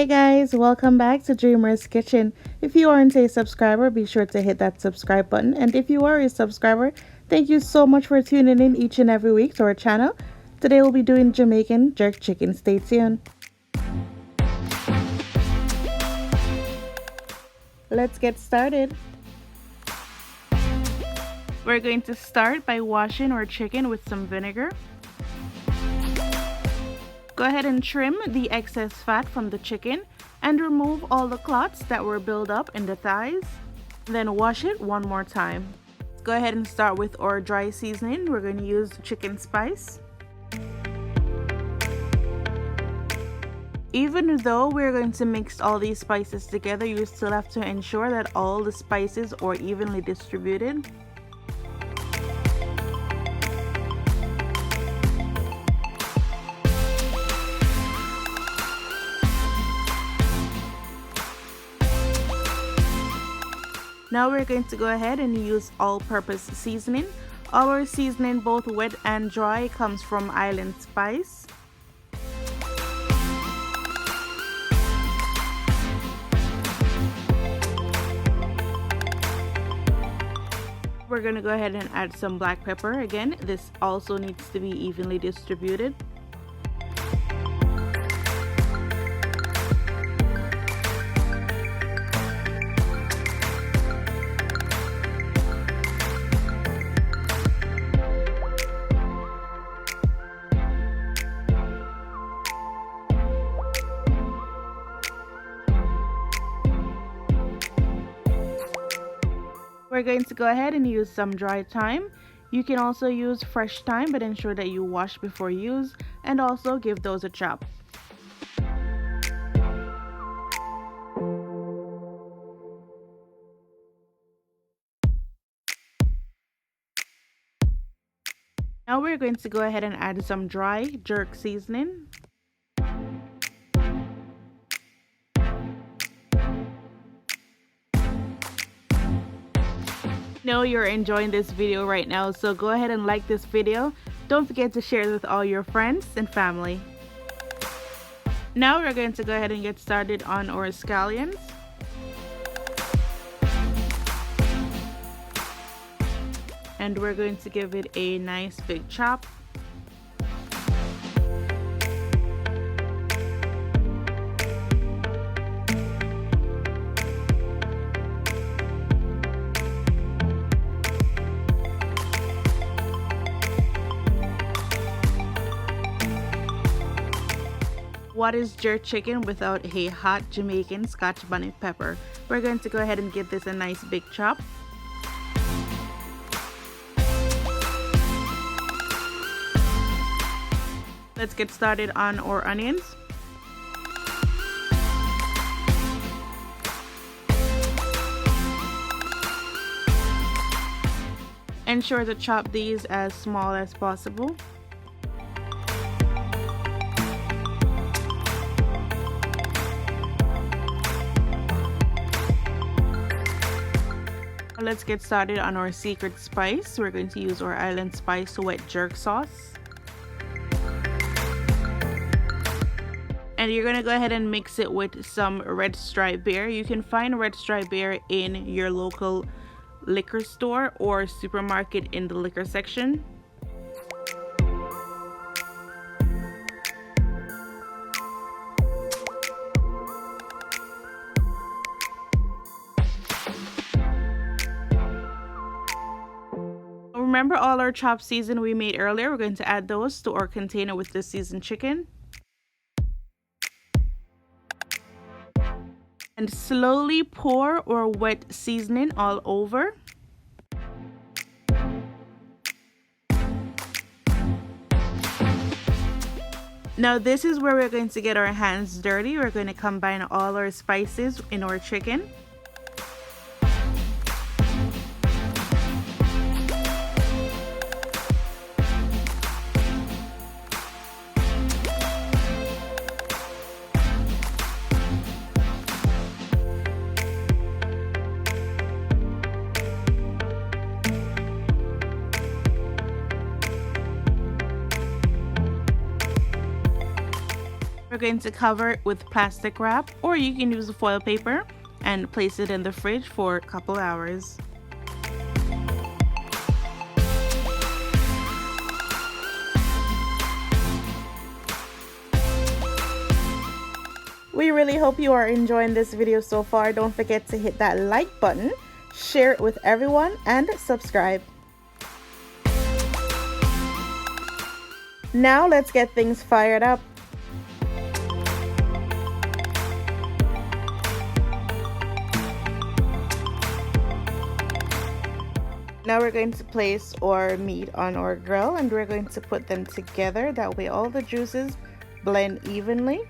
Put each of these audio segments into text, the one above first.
Hey guys, welcome back to Dreamer's Kitchen. If you aren't a subscriber, be sure to hit that subscribe button. And if you are a subscriber, thank you so much for tuning in each and every week to our channel. Today we'll be doing Jamaican jerk chicken. Stay tuned. Let's get started. We're going to start by washing our chicken with some vinegar. Go ahead and trim the excess fat from the chicken and remove all the clots that were built up in the thighs. Then wash it one more time. Go ahead and start with our dry seasoning. We're going to use chicken spice. Even though we're going to mix all these spices together, you still have to ensure that all the spices are evenly distributed. Now we're going to go ahead and use all-purpose seasoning. Our seasoning, both wet and dry, comes from Island Spice. We're going to go ahead and add some black pepper. Again, this also needs to be evenly distributed. We're going to go ahead and use some dry thyme. You can also use fresh thyme, but ensure that you wash before use, and also give those a chop. Now we're going to go ahead and add some dry jerk seasoning. Know you're enjoying this video right now, so go ahead and like this video. Don't forget to share it with all your friends and family. Now we're going to go ahead and get started on our scallions. And we're going to give it a nice big chop. What is jerk chicken without a hot Jamaican Scotch bonnet pepper? We're going to go ahead and give this a nice big chop. Let's get started on our onions. Ensure to chop these as small as possible. Let's get started on our secret spice. We're going to use our Island Spice wet jerk sauce. And you're going to go ahead and mix it with some red stripe beer. You can find red stripe beer in your local liquor store or supermarket in the liquor section. Remember all our chopped season we made earlier? We're going to add those to our container with the seasoned chicken. And slowly pour our wet seasoning all over. Now this is where we're going to get our hands dirty. We're going to combine all our spices in our chicken. going to cover it with plastic wrap, or you can use foil paper and place it in the fridge for a couple hours. We really hope you are enjoying this video so far. Don't forget to hit that like button, share it with everyone, and subscribe. Now let's get things fired up. Now we're going to place our meat on our grill, and we're going to put them together. That way all the juices blend evenly.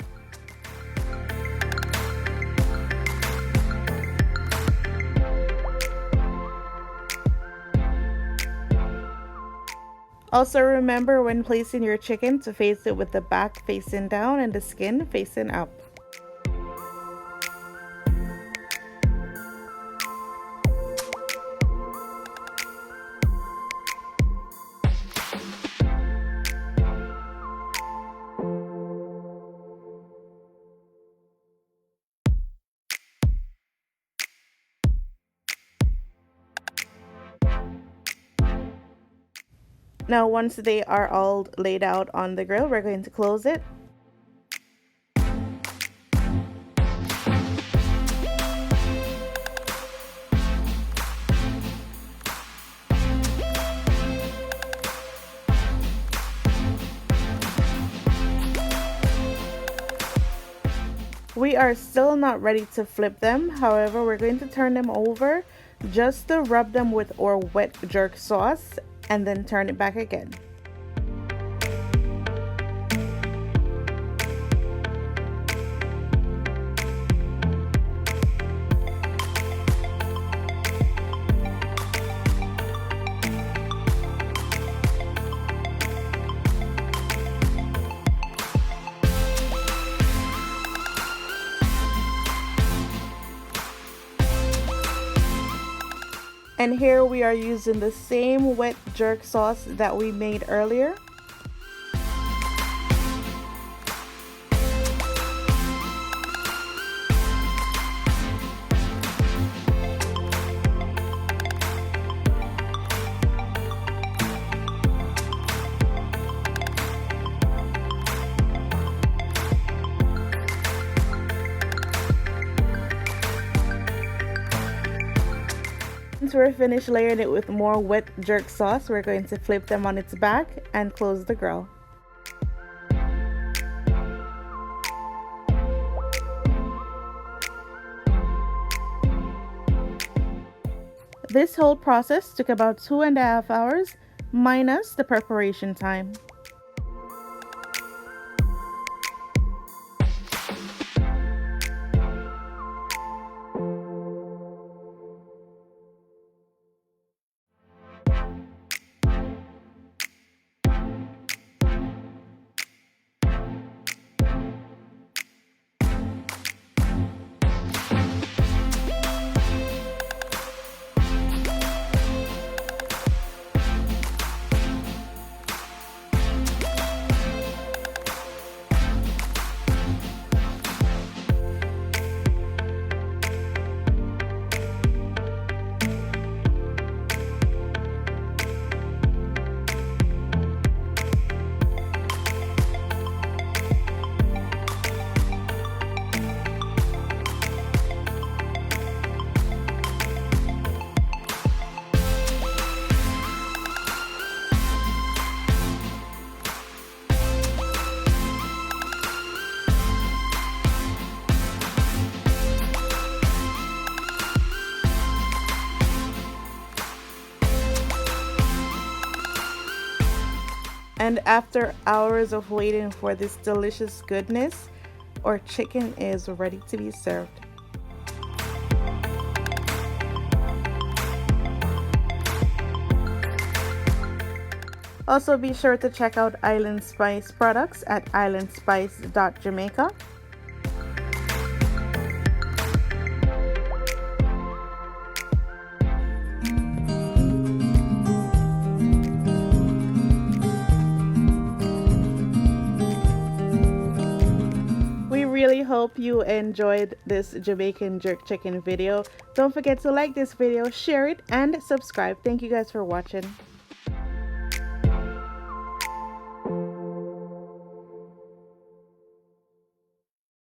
Also remember, when placing your chicken, to face it with the back facing down and the skin facing up. Now once they are all laid out on the grill, we're going to close it. We are still not ready to flip them. However, we're going to turn them over just to rub them with our wet jerk sauce, and then turn it back again. And here we are using the same wet jerk sauce that we made earlier. Once we're finished layering it with more wet jerk sauce, we're going to flip them on its back and close the grill. This whole process took about 2.5 hours, minus the preparation time. And after hours of waiting for this delicious goodness, our chicken is ready to be served. Also, be sure to check out Island Spice products at islandspice.jamaica. hope you enjoyed this Jamaican jerk chicken video. Don't forget to like this video, share it, and subscribe. Thank you guys for watching.